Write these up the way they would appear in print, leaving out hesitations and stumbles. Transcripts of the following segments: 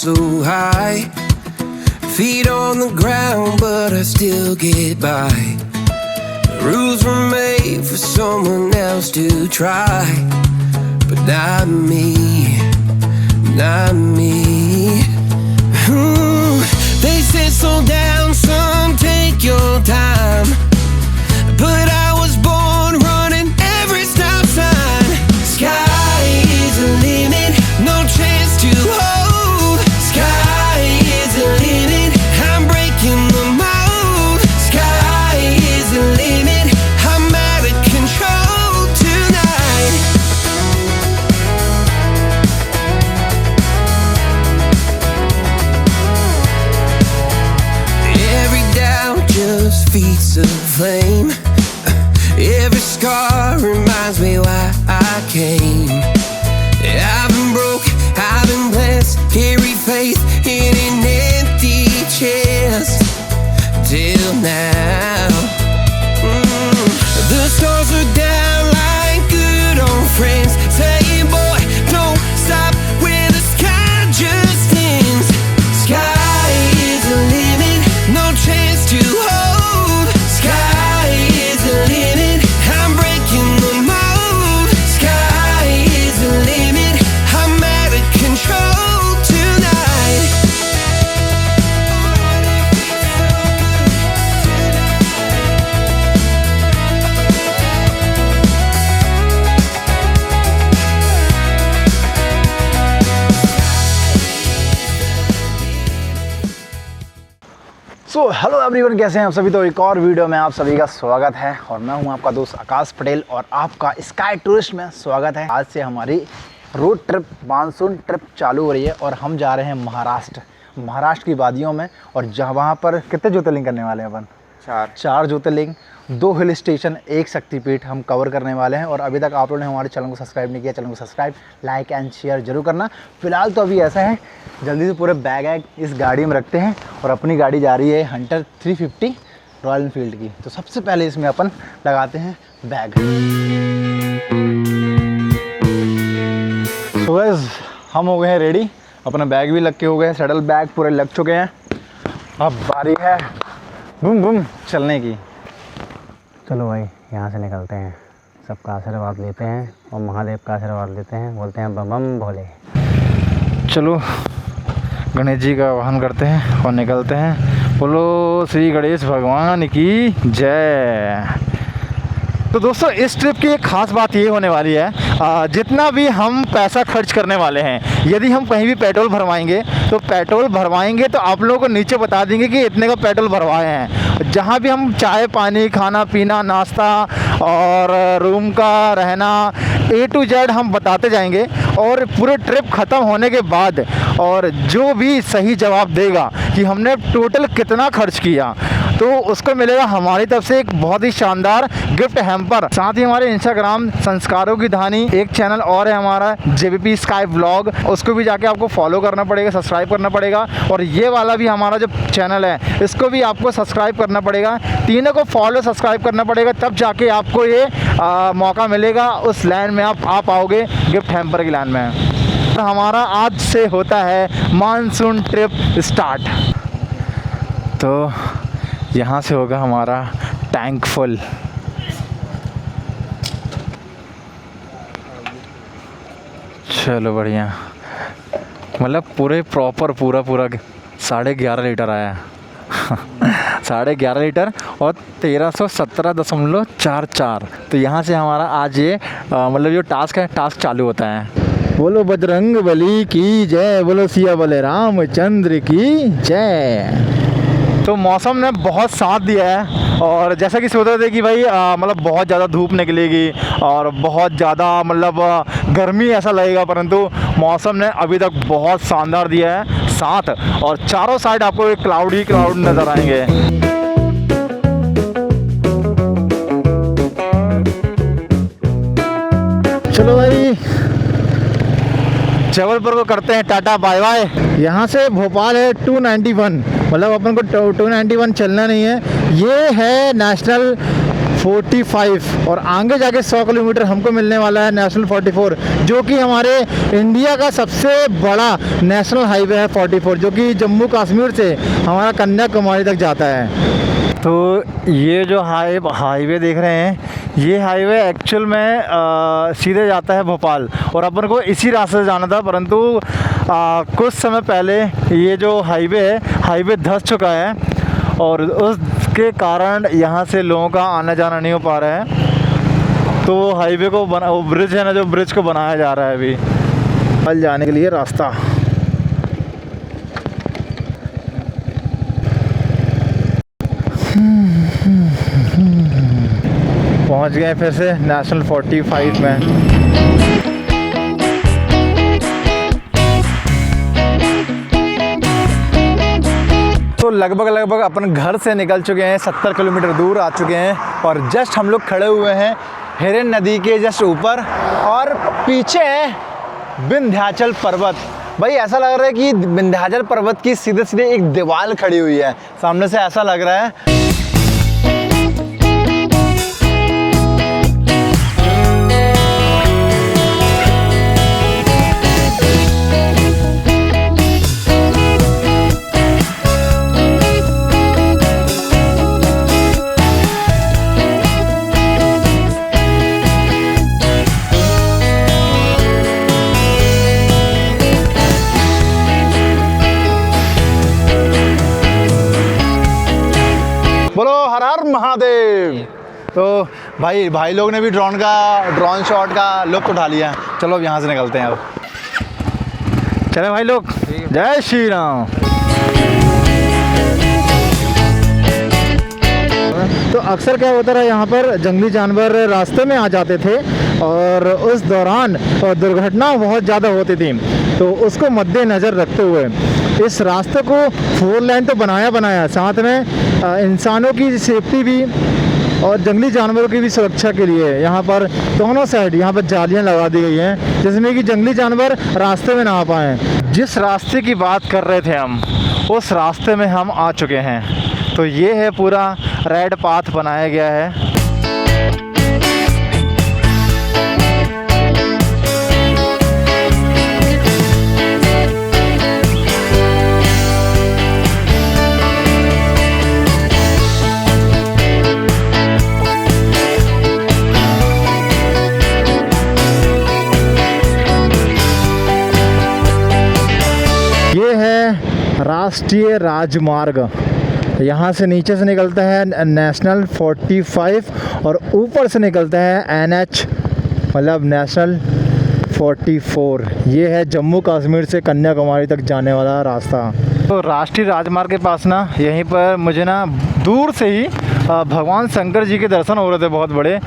so high. Feet on the ground, but I still get by. The rules were made for someone else to try, but not me, not me. They said slow down, son, take your time, but I was born running every stop sign. Sky is the limit, no chance to hold. Sky is the limit, I'm breaking the mold. Sky is the limit, I'm out of control tonight. Every doubt just feeds the flame. Every scar reminds me why I came. I've been broke, I've been blessed, carry faith in an empty chest till now. The stars are down like good old friends, saying, boy, don't stop where the sky just ends. Sky is the limit, no chance to hold. Sky is the limit, I'm breaking the mold. Sky is the limit, I'm out of control tonight. So hello everyone, कैसे हैं आप सभी। तो एक और video में आप सभी का स्वागत है और मैं हूं आपका दोस्त आकाश पटेल और आपका स्काई टूरिस्ट में स्वागत है। आज से हमारी रोड ट्रिप, मानसून ट्रिप चालू हो रही है और हम जा रहे हैं महाराष्ट्र की वादियों में। और जहाँ वहाँ पर कितने ज्योतिर्लिंग करने वाले हैं अपन? चार ज्योतिर्लिंग, 2 हिल स्टेशन, 1 शक्तिपीठ हम कवर करने वाले हैं। और अभी तक आप लोगों ने हमारे चैनल को सब्सक्राइब नहीं किया, चैनल को सब्सक्राइब, लाइक एंड शेयर जरूर करना। फिलहाल तो अभी ऐसा है, जल्दी से पूरे बैग इस गाड़ी में रखते हैं और अपनी गाड़ी जा रही है हंटर 350 रॉयल एनफील्ड की। तो सबसे पहले इसमें अपन लगाते हैं बैग। तो बस हम हो गए हैं रेडी, अपना बैग भी लग के हो गए, सैडल बैग पूरे लग चुके हैं। अब बारी है बूम बूम चलने की। चलो भाई, यहाँ से निकलते हैं, सबका आशीर्वाद लेते हैं और महादेव का आशीर्वाद लेते हैं, बोलते हैं बम बम भोले। चलो गणेश जी का वाहन करते हैं और निकलते हैं। बोलो श्री गणेश भगवान की जय। तो दोस्तों, इस ट्रिप की एक ख़ास बात ये होने वाली है, जितना भी हम पैसा खर्च करने वाले हैं, यदि हम कहीं भी पेट्रोल भरवाएंगे तो आप लोगों को नीचे बता देंगे कि इतने का पेट्रोल भरवाए हैं। जहाँ भी हम चाय पानी, खाना पीना, नाश्ता और रूम का रहना, A to Z हम बताते जाएंगे। और पूरे ट्रिप ख़त्म होने के बाद और जो भी सही जवाब देगा कि हमने टोटल कितना खर्च किया, तो उसको मिलेगा हमारी तरफ से एक बहुत ही शानदार गिफ्ट हैम्पर। साथ ही हमारे इंस्टाग्राम संस्कारों की धानी एक चैनल और है हमारा, JBP स्काई व्लॉग, उसको भी जाके आपको फॉलो करना पड़ेगा, सब्सक्राइब करना पड़ेगा। और ये वाला भी हमारा जो चैनल है, इसको भी आपको सब्सक्राइब करना पड़ेगा। तीनों को फॉलो सब्सक्राइब करना पड़ेगा, तब जाके आपको ये मौका मिलेगा, उस लाइन में आप पाओगे, गिफ्ट हैम्पर की लाइन में। तो हमारा आज से होता है मानसून ट्रिप स्टार्ट। तो यहाँ से होगा हमारा टैंक फुल। चलो बढ़िया, मतलब पूरे प्रॉपर पूरा 11.5 लीटर आया 11.5 लीटर और 1317.44। तो यहाँ से हमारा आज ये मतलब जो टास्क चालू होता है। बोलो बजरंग बली की जय, बोलो सिया बोले रामचंद्र की जय। तो मौसम ने बहुत साथ दिया है और जैसा कि सोच रहे थे कि भाई मतलब बहुत ज़्यादा धूप निकलेगी और बहुत ज़्यादा मतलब गर्मी ऐसा लगेगा, परंतु मौसम ने अभी तक बहुत शानदार दिया है साथ। और चारों साइड आपको एक क्लाउड ही क्लाउड नज़र आएंगे। चलो भाई, जबलपुर को करते हैं टाटा बाय बाय। यहाँ से भोपाल है 291, मतलब अपन को 291 चलना नहीं है। ये है नेशनल 45 और आगे जाके 100 किलोमीटर हमको मिलने वाला है नेशनल 44, जो कि हमारे इंडिया का सबसे बड़ा नेशनल हाईवे है 44, जो कि जम्मू कश्मीर से हमारा कन्याकुमारी तक जाता है। तो ये जो हाईवे देख रहे हैं, ये हाईवे एक्चुअल में सीधे जाता है भोपाल, और अपन को इसी रास्ते से जाना था, परंतु कुछ समय पहले ये जो हाईवे धंस चुका है और उसके कारण यहाँ से लोगों का आना जाना नहीं हो पा रहा है। तो वो हाईवे को वो ब्रिज है ना, जो ब्रिज को बनाया जा रहा है अभी भोपाल जाने के लिए रास्ता। पहुंच गए फिर से नेशनल 45 में। तो लगभग अपन घर से निकल चुके हैं, 70 किलोमीटर दूर आ चुके हैं, और जस्ट हम लोग खड़े हुए हैं हिरन नदी के जस्ट ऊपर, और पीछे है विंध्याचल पर्वत। भाई ऐसा लग रहा है कि विंध्याचल पर्वत की सीधे सीधे एक दीवार खड़ी हुई है सामने से, ऐसा लग रहा है। बोलो हर हर महादेव। तो भाई लोग ने भी ड्रोन शॉट का लुत्फ उठा लिया। चलो अब यहाँ से निकलते हैं। अब चले भाई लोग, जय श्री राम। तो अक्सर क्या होता रहा, यहाँ पर जंगली जानवर रास्ते में आ जाते थे और उस दौरान दुर्घटना बहुत ज़्यादा होती थी। तो उसको मद्देनज़र रखते हुए इस रास्ते को 4 लेन तो बनाया, साथ में इंसानों की सेफ्टी भी और जंगली जानवरों की भी सुरक्षा के लिए यहाँ पर दोनों साइड यहाँ पर जालियाँ लगा दी गई हैं, जिसमें कि जंगली जानवर रास्ते में ना आ पाएँ। जिस रास्ते की बात कर रहे थे हम, उस रास्ते में हम आ चुके हैं। तो ये है पूरा रेड पाथ बनाया गया है। ये है राष्ट्रीय राजमार्ग। यहाँ से नीचे से निकलता है नेशनल 45 और ऊपर से निकलता है NH, मतलब नेशनल 44। ये है जम्मू कश्मीर से कन्याकुमारी तक जाने वाला रास्ता। तो राष्ट्रीय राजमार्ग के पास ना, यहीं पर मुझे ना दूर से ही भगवान शंकर जी के दर्शन हो रहे थे बहुत बड़े।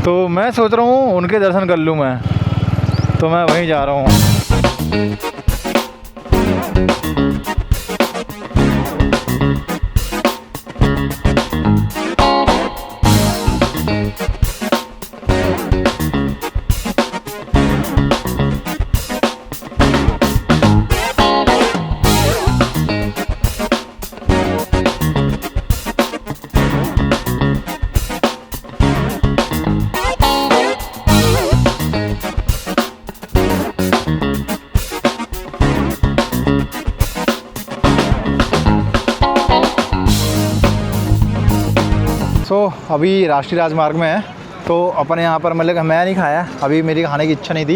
तो मैं सोच रहा हूँ उनके दर्शन कर लूँ मैं, तो मैं वहीं जा रहा हूँ। अभी राष्ट्रीय राजमार्ग में है, तो अपन यहाँ पर मतलब मैं नहीं खाया अभी, मेरी खाने की इच्छा नहीं थी।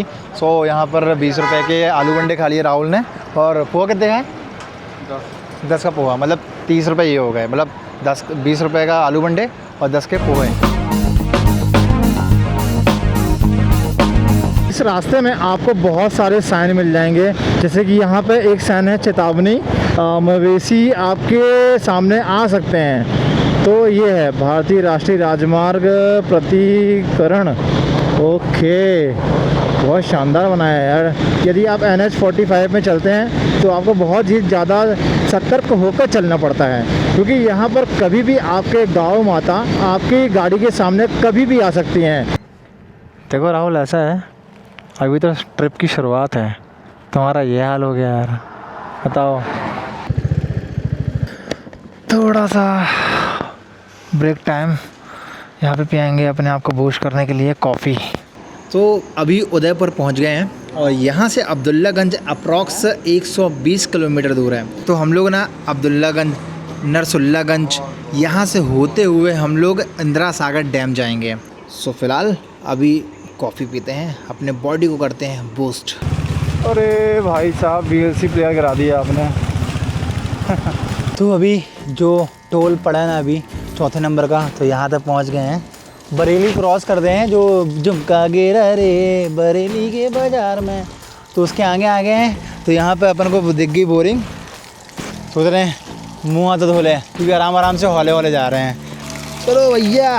यहाँ पर 20 रुपए के आलू बंडे खा लिए राहुल ने। और पोहा कितने हैं? 10 का पोहा, मतलब 30 रुपये ये हो गए, मतलब 20 रुपये का आलू बंडे और 10 के पोहे। इस रास्ते में आपको बहुत सारे साइन मिल जाएंगे, जैसे कि यहाँ पे एक साइन है चेतावनी, मवेशी आपके सामने आ सकते हैं। तो ये है भारतीय राष्ट्रीय राजमार्ग प्राधिकरण। ओके, बहुत शानदार बनाया है यार। यदि आप NH 45 में चलते हैं तो आपको बहुत ही ज़्यादा सतर्क होकर चलना पड़ता है, क्योंकि यहाँ पर कभी भी आपके गौ माता आपकी गाड़ी के सामने कभी भी आ सकती हैं। देखो राहुल, ऐसा है अभी तो ट्रिप की शुरुआत है, तुम्हारा ये हाल हो गया यार, बताओ। थोड़ा सा ब्रेक टाइम यहाँ पे पिएंगे अपने आप को बूस्ट करने के लिए कॉफ़ी। तो अभी उदयपुर पहुँच गए हैं और यहाँ से अब्दुल्लागंज अप्रॉक्स 120 किलोमीटर दूर है। तो हम लोग ना अब्दुल्लागंज, नरसुल्लागंज यहाँ से होते हुए हम लोग इंदिरा सागर डैम जाएंगे। सो फिलहाल अभी कॉफ़ी पीते हैं, अपने बॉडी को करते हैं बूस्ट। अरे भाई साहब VLC प्लेयर करा दिया आपने। तो अभी जो टोल पड़ा है ना अभी चौथे नंबर का, तो यहाँ तक पहुँच गए हैं। बरेली क्रॉस कर दे हैं, जो झुमका गिरा रे बरेली के बाज़ार में, तो उसके आगे आ गए हैं। तो यहाँ पे अपन को दिख गई बोरिंग। सोच रहे हैं मुँह हाथ धो लें क्योंकि आराम आराम से हौले हौले जा रहे हैं। चलो भैया,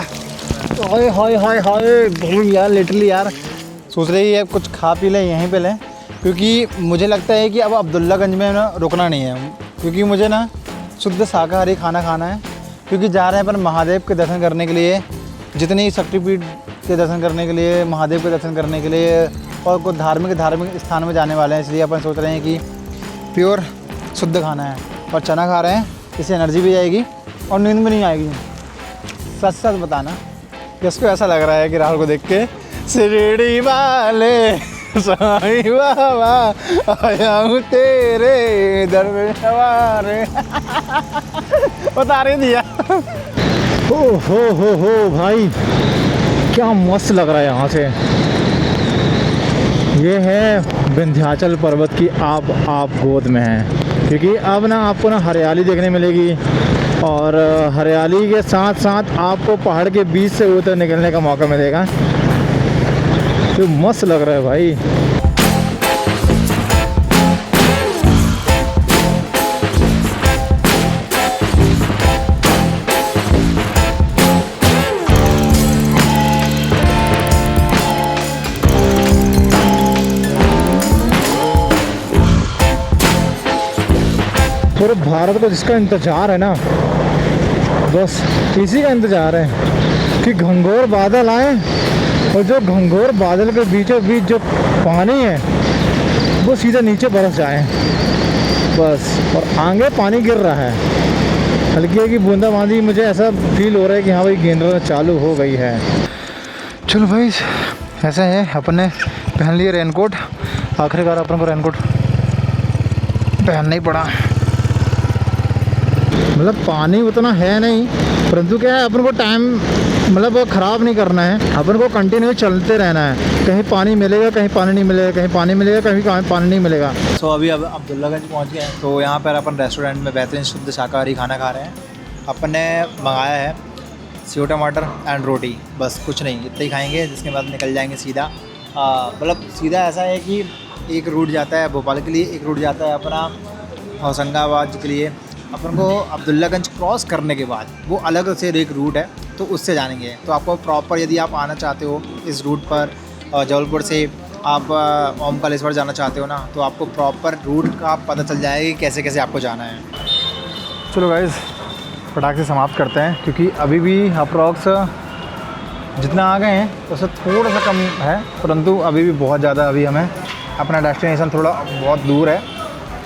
हाय हाय हाय हाय यार, लिटरली यार सोच रही है कुछ खा पी लें यहीं पे लें, क्योंकि मुझे लगता है कि अब अब्दुल्लागंज में ना रुकना नहीं है, क्योंकि मुझे ना शुद्ध शाकाहारी खाना खाना है। क्योंकि जा रहे हैं अपन महादेव के दर्शन करने के लिए, जितनी शक्तिपीठ के दर्शन करने के लिए, महादेव के दर्शन करने के लिए और कुछ धार्मिक स्थान में जाने वाले हैं। इसलिए अपन सोच रहे हैं कि प्योर शुद्ध खाना है और चना खा रहे हैं, इससे एनर्जी भी आएगी और नींद भी नहीं आएगी। सच सच बताना किसको ऐसा लग रहा है कि राहुल को देख के शिरडी वाले साईं बाबा आया हूँ तेरे दर में सवारे बता रही दिया। हो भाई क्या मस्त लग रहा है यहाँ से। ये है विंध्याचल पर्वत की आप गोद में है, क्योंकि अब ना आपको ना हरियाली देखने मिलेगी और हरियाली के साथ साथ आपको पहाड़ के बीच से उतर निकलने का मौका मिलेगा। तो मस्त लग रहा है भाई। पूरे भारत को जिसका इंतज़ार है ना, बस इसी का इंतज़ार है कि घंघोर बादल आए और जो घंघोर बादल के बीचों बीच जो पानी है वो सीधे नीचे बरस जाए बस। और आगे पानी गिर रहा है, हल्की हल्की बूंदाबांदी। मुझे ऐसा फील हो रहा है कि हाँ भाई गेंदना चालू हो गई है। चलो भाई ऐसा है, अपन ने पहन लिए रेनकोट। आखिरकार अपन को रेनकोट पहनना ही पड़ा। मतलब पानी उतना है नहीं, परंतु क्या है अपन को टाइम मतलब ख़राब नहीं करना है, अपन को कंटिन्यू चलते रहना है। कहीं पानी मिलेगा, कहीं पानी नहीं मिलेगा, कहीं पानी मिलेगा, कहीं पानी नहीं मिलेगा। तो अभी अब अब्दुल्लागंज पहुंच गए हैं। तो यहाँ पर अपन रेस्टोरेंट में बेहतरीन शुद्ध शाकाहारी खाना खा रहे हैं। अपन ने मंगाया है सेव टमाटर एंड रोटी, बस कुछ नहीं, इतना ही खाएँगे। जिसके बाद निकल जाएँगे सीधा। मतलब सीधा ऐसा है कि एक रूट जाता है भोपाल के लिए, एक रूट जाता है अपना होशंगाबाद के लिए। अपन को अब्दुल्लागंज क्रॉस करने के बाद वो अलग से एक रूट है, तो उससे जानेंगे। तो आपको प्रॉपर यदि आप आना चाहते हो इस रूट पर, जबलपुर से आप ओमकारेश्वर जाना चाहते हो ना, तो आपको प्रॉपर रूट का पता चल जाएगा कि कैसे कैसे आपको जाना है। चलो गाइस फटाक से समाप्त करते हैं, क्योंकि अभी भी अप्रॉक्स जितना आ गए हैं उससे थोड़ा सा कम है, परंतु अभी भी बहुत ज़्यादा अभी हमें अपना डेस्टिनेशन थोड़ा बहुत दूर है।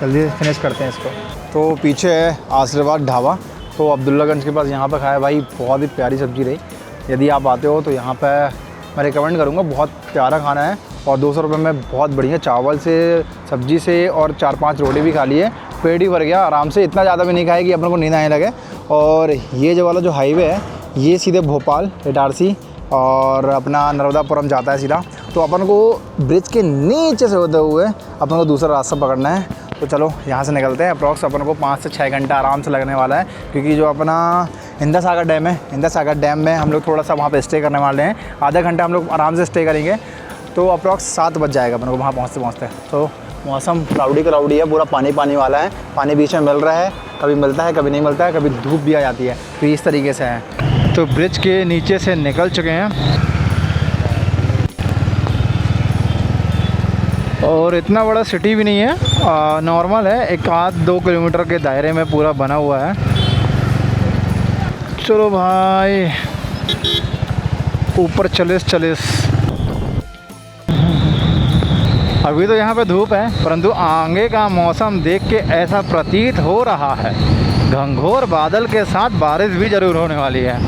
जल्दी फिनिश करते हैं इसको। तो पीछे है आशीर्वाद ढाबा, तो अब्दुल्लागंज के पास यहाँ पर खाया भाई, बहुत ही प्यारी सब्ज़ी रही। यदि आप आते हो तो यहाँ पर मैं रिकमेंड करूँगा, बहुत प्यारा खाना है और 200 रुपये में बहुत बढ़िया चावल से, सब्जी से और 4-5 रोटी भी खा लिए, पेट ही भर गया आराम से। इतना ज़्यादा भी नहीं खाया कि अपन को नींद आने लगे। और ये जो वाला जो हाईवे है ये सीधे भोपाल, इटारसी और अपना नर्मदापुरम जाता है सीधा। तो अपन को ब्रिज के नीचे से होते हुए अपन को दूसरा रास्ता पकड़ना है। तो चलो यहाँ से निकलते हैं। अप्रॉक्स अपन को 5 से 6 घंटा आराम से लगने वाला है, क्योंकि जो अपना इंदिरा सागर डैम है, इंदिरा सागर डैम में हम लोग थोड़ा सा वहाँ पे स्टे करने वाले हैं। आधा घंटा हम लोग आराम से स्टे करेंगे, तो अप्रॉक्स 7 बज जाएगा अपन को वहाँ पहुँचते। तो मौसम क्लाउडी है, पूरा पानी वाला है। पानी बीच में मिल रहा है, कभी मिलता है कभी नहीं मिलता है, कभी धूप भी आ जाती है। तो इस तरीके से है। तो ब्रिज के नीचे से निकल चुके हैं और इतना बड़ा सिटी भी नहीं है, नॉर्मल है, 1-2 किलोमीटर के दायरे में पूरा बना हुआ है। चलो भाई ऊपर चलिस। अभी तो यहाँ पे धूप है, परंतु आगे का मौसम देख के ऐसा प्रतीत हो रहा है घंघोर बादल के साथ बारिश भी ज़रूर होने वाली है।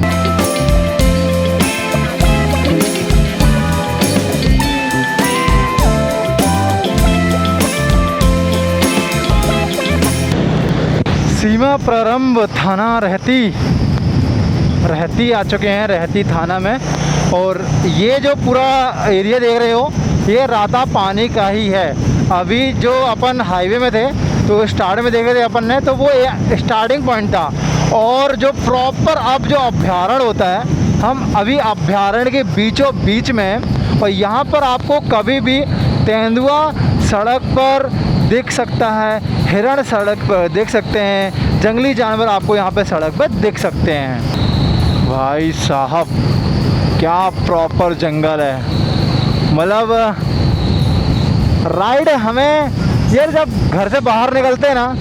सीमा प्रारंभ थाना रहती आ चुके हैं, रहती थाना में। और ये जो पूरा एरिया देख रहे हो ये राता पानी का ही है। अभी जो अपन हाईवे में थे तो स्टार्ट में देख रहे थे अपन ने, तो वो स्टार्टिंग पॉइंट था। और जो प्रॉपर अब जो अभ्यारण्य होता है, हम अभी अभ्यारण्य के बीचों बीच में हैं। और यहाँ पर आपको कभी भी तेंदुआ सड़क पर दिख सकता है, हिरण सड़क पर देख सकते हैं, जंगली जानवर आपको यहाँ पे सड़क पर दिख सकते हैं। भाई साहब क्या प्रॉपर जंगल है। मतलब राइड हमें यार जब घर से बाहर निकलते हैं ना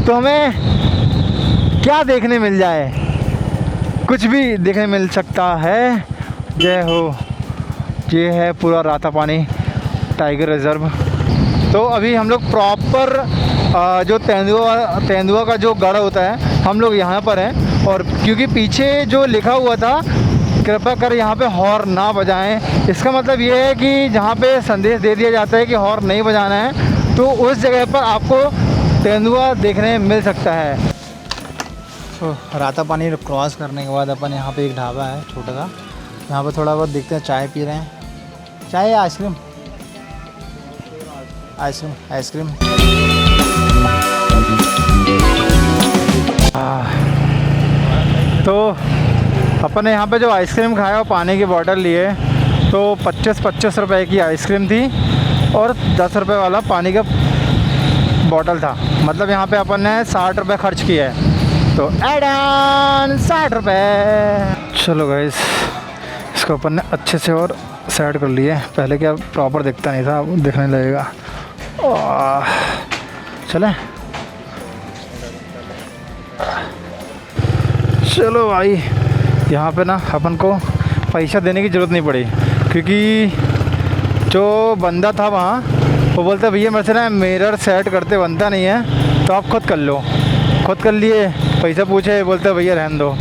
तो हमें क्या देखने मिल जाए, कुछ भी देखने मिल सकता है। जय हो। ये है पूरा रातापानी टाइगर रिजर्व। तो अभी हम लोग प्रॉपर जो तेंदुआ का जो गढ़ होता है हम लोग यहाँ पर हैं। और क्योंकि पीछे जो लिखा हुआ था कृपया कर यहाँ पे हॉर्न ना बजाएं, इसका मतलब ये है कि जहाँ पे संदेश दे दिया जाता है कि हॉर्न नहीं बजाना है, तो उस जगह पर आपको तेंदुआ देखने मिल सकता है। तो रातापानी क्रॉस करने के बाद अपन यहाँ पे एक ढाबा है छोटा सा, यहाँ पर थोड़ा बहुत देखते हैं, चाय पी रहे हैं। चाय या आइसक्रीम? आइसक्रीम। तो अपन ने यहाँ पे जो आइसक्रीम खाया और पानी की बोतल लिए, तो 25 रुपए की आइसक्रीम थी और 10 रुपये वाला पानी का बोतल था। मतलब यहाँ पे अपन ने 60 रुपये खर्च किए हैं। तो एड ऑन 60 रुपये। चलो गाइस, इसको अपन ने अच्छे से और सेट कर लिए। पहले क्या प्रॉपर दिखता नहीं था, अब दिखने लगेगा। चलें, चलो भाई। यहाँ पे ना अपन को पैसा देने की ज़रूरत नहीं पड़ी, क्योंकि जो बंदा था वहाँ वो बोलता भैया मेरे से ना मिरर सेट करते बनता नहीं है, तो आप खुद कर लो। खुद कर लिए, पैसा पूछे, बोलते भैया रहने दो,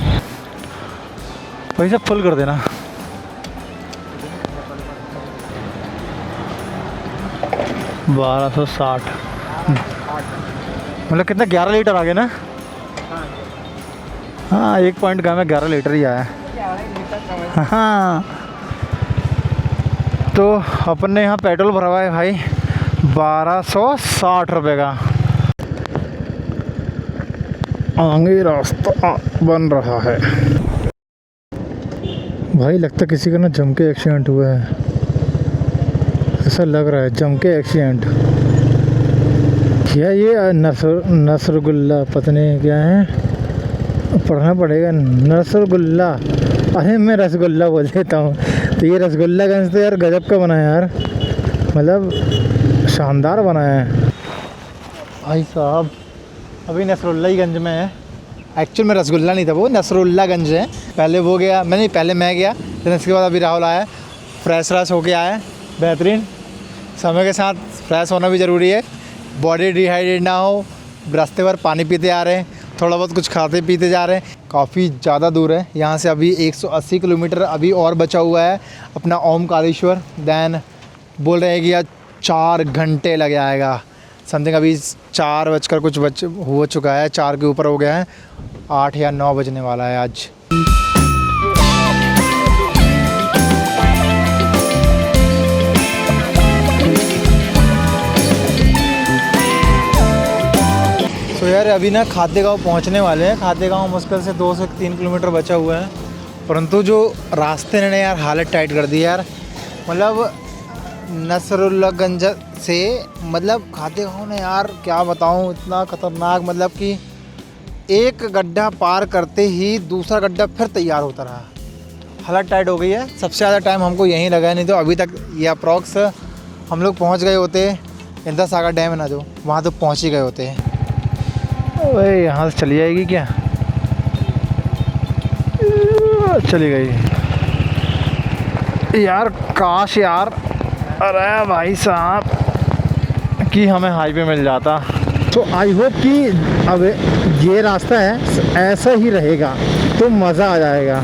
पैसा फुल कर देना। $1260 मतलब कितना 11 लीटर आ गया ना। हाँ, एक पॉइंट का में 11 लीटर ही आया। हाँ, तो अपन ने यहाँ पेट्रोल भरवा है भाई 1260 रुपये का। आगे रास्ता बन रहा है भाई। लगता किसी का ना जम के एक्सीडेंट हुआ है, ऐसा लग रहा है। जम के एक्सीडेंट क्या ये नसरगुल्ला पता नहीं क्या है, पढ़ना पड़ेगा। नसरगुल्ला, अरे मैं रसगुल्ला बोल देता हूँ। तो ये रसगुल्लागंज तो यार गजब का बना है यार, मतलब शानदार बना है भाई साहब। अभी नसरुल्लागंज में है। एक्चुअल में रसगुल्ला नहीं था, वो नसरुल्लागंज है। पहले वो गया, पहले मैं गया, फिर इसके बाद अभी राहुल आया। फ्रेश होके आया, बेहतरीन। समय के साथ फ्रेश होना भी ज़रूरी है, बॉडी डिहाइड्रेट ना हो। रास्ते पर पानी पीते आ रहे हैं, थोड़ा बहुत कुछ खाते पीते जा रहे हैं। काफ़ी ज़्यादा दूर है यहाँ से, अभी 180 किलोमीटर अभी और बचा हुआ है अपना ओमकारेश्वर। दैन बोल रहे हैं कि यार 4 घंटे लग जाएगा समथिंग। अभी 4 बजकर कुछ हो चुका है, 4 के ऊपर हो गया है, 8 या 9 बजने वाला है आज। तो यार अभी ना खातेगांव पहुंचने वाले हैं। खातेगांव मुश्किल से 2 से 3 किलोमीटर बचा हुआ है, परंतु जो रास्ते ने यार हालत टाइट कर दी यार। मतलब नसरुल्लागंज से मतलब खातेगांव ने यार क्या बताऊं, इतना ख़तरनाक, मतलब कि एक गड्ढा पार करते ही दूसरा गड्ढा फिर तैयार होता रहा। हालत टाइट हो गई है। सबसे ज़्यादा टाइम हमको यहीं लगा है, नहीं तो अभी तक ये अप्रॉक्स हम लोग पहुँच गए होते। इंद्रा सागर डैम है ना जो, वहाँ तो पहुँच ही गए होते। ओए यहाँ से चली जाएगी क्या? चली गई यार, काश यार। अरे भाई साहब कि हमें हाईवे मिल जाता। तो आई होप कि अब ये रास्ता है ऐसा ही रहेगा तो मज़ा आ जाएगा।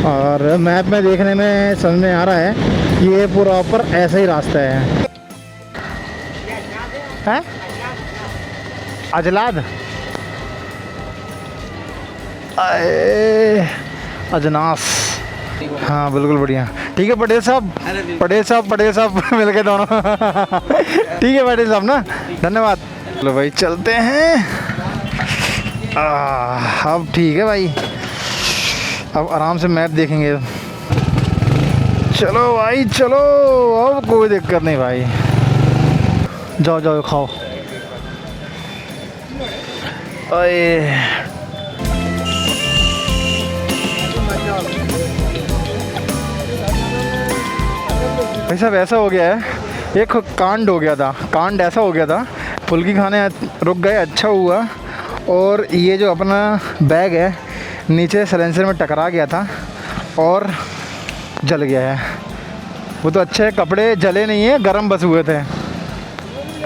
और मैप में देखने में समझ में आ रहा है कि ये प्रॉपर ऐसा ही रास्ता है। अजलाद आए अजनास। हाँ बिल्कुल बढ़िया। ठीक है पटेल साहब, पटेल साहब मिल गए दोनों। ठीक है पटेल साहब ना, धन्यवाद। चलो भाई चलते हैं। अब ठीक है भाई, अब आराम से मैप देखेंगे। चलो भाई चलो, अब कोई दिक्कत नहीं भाई। जाओ जाओ खाओ। अरे भाई साहब ऐसा हो गया है, एक कांड हो गया था, कांड ऐसा हो गया था, फुल्की खाने रुक गए, अच्छा हुआ। और ये जो अपना बैग है नीचे सलेंसर में टकरा गया था और जल गया है। वो तो अच्छा है कपड़े जले नहीं है, गर्म बस हुए थे।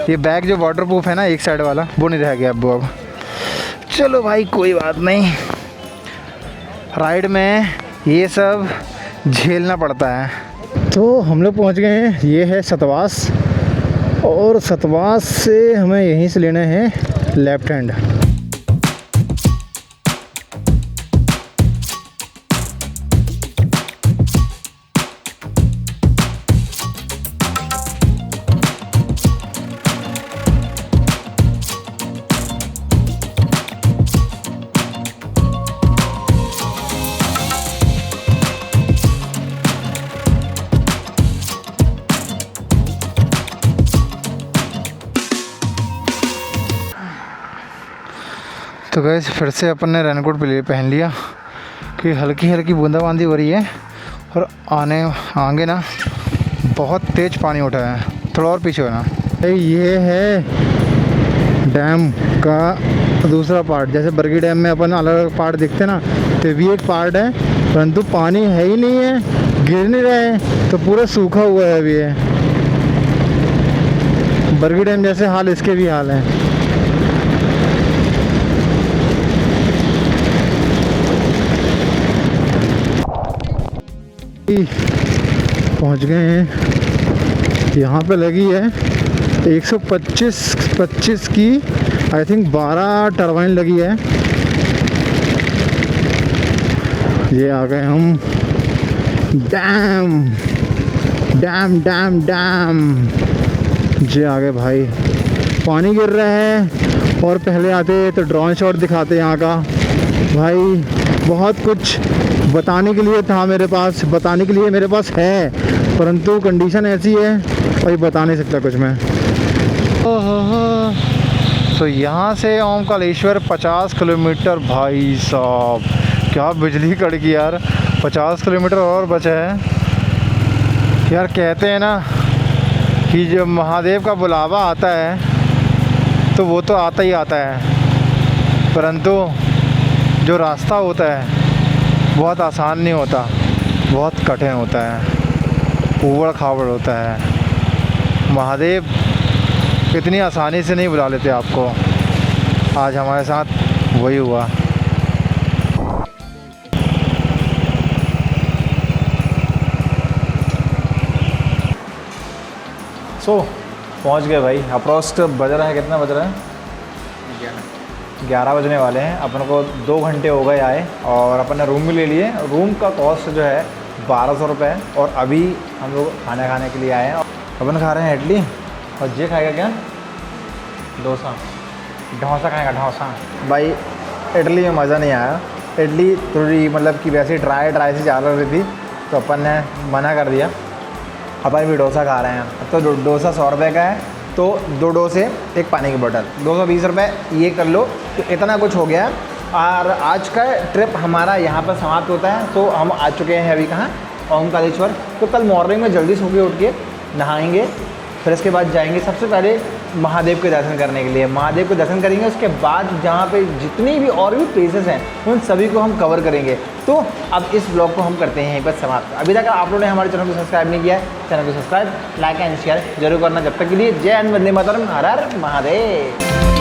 ये बैग जो वाटरप्रूफ है ना एक साइड वाला, वो नहीं रह गया अब। चलो भाई कोई बात नहीं, राइड में ये सब झेलना पड़ता है। तो हम लोग पहुँच गए हैं, ये है सतवास, और सतवास से हमें यहीं से लेना है लेफ्ट हैंड। तो गैस फिर से अपन ने रेनकोट पहन लिया कि हल्की हल्की बूंदाबांदी हो रही है, और आगे ना बहुत तेज़ पानी उठा है। थोड़ा और पीछे होना। ये है डैम का दूसरा पार्ट। जैसे बरगी डैम में अपन अलग अलग पार्ट दिखते हैं ना, तो भी एक पार्ट है, परंतु पानी है ही नहीं है, गिर नहीं रहे हैं, तो पूरा सूखा हुआ है अभी ये। बरगी डैम जैसे हाल इसके भी हाल हैं। पहुंच गए हैं, यहाँ पे लगी है 125 की आई थिंक 12 टरबाइन लगी है। ये आ गए हम डैम डैम डैम डैम। जी आ गए भाई, पानी गिर रहा है। और पहले आते तो ड्रोन शॉट दिखाते यहाँ का। भाई बहुत कुछ बताने के लिए था मेरे पास, बताने के लिए मेरे पास है, परंतु कंडीशन ऐसी है भाई बता नहीं सकता कुछ मैं। तो यहाँ से ओमकालेश्वर 50 किलोमीटर। भाई साहब क्या बिजली कड़की यार, 50 किलोमीटर और बचा है यार। कहते हैं ना कि जब महादेव का बुलावा आता है तो वो तो आता ही आता है, परंतु जो रास्ता होता है बहुत आसान नहीं होता, बहुत कठिन होता है, ऊबड़ खाबड़ होता है। महादेव इतनी आसानी से नहीं बुला लेते आपको। आज हमारे साथ वही हुआ। पहुंच गए भाई। अप्रोक्स बज रहा है, कितना बज रहा है? 11 बजने वाले हैं। अपन को 2 घंटे हो गए आए, और अपन ने रूम भी ले लिए। रूम का कॉस्ट जो है 1200 रुपये है। और अभी हम लोग खाना खाने के लिए आए हैं। अपन खा रहे हैं इडली, और ये खाएगा क्या? डोसा खाएगा, डोसा। भाई इडली में मज़ा नहीं आया। इडली थोड़ी मतलब कि वैसे ड्राई सी ज़्यादा रही थी, तो अपन ने मना कर दिया। अपन भी डोसा खा रहे हैं। तो डोसा 100 रुपये का है, तो 2 डोसे, एक पानी की बोतल, 220 रुपये ये कर लो। तो इतना कुछ हो गया। और आज का ट्रिप हमारा यहाँ पर समाप्त होता है। तो हम आ चुके हैं अभी कहाँ? ओमकालेश्वर। तो कल मॉर्निंग में जल्दी सो के उठ के नहाएंगे, फिर इसके बाद जाएंगे सबसे पहले महादेव के दर्शन करने के लिए। महादेव के दर्शन करेंगे, उसके बाद जहाँ पे जितनी भी और भी प्लेसेस हैं उन सभी को हम कवर करेंगे। तो अब इस ब्लॉग को हम करते हैं यहीं पर समाप्त। अभी तक आप लोगों ने हमारे चैनल को सब्सक्राइब नहीं किया है, चैनल को सब्सक्राइब, लाइक एंड शेयर जरूर करना। जब तक के लिए जय हिंद, वंदे मातरम, हर हर महादेव।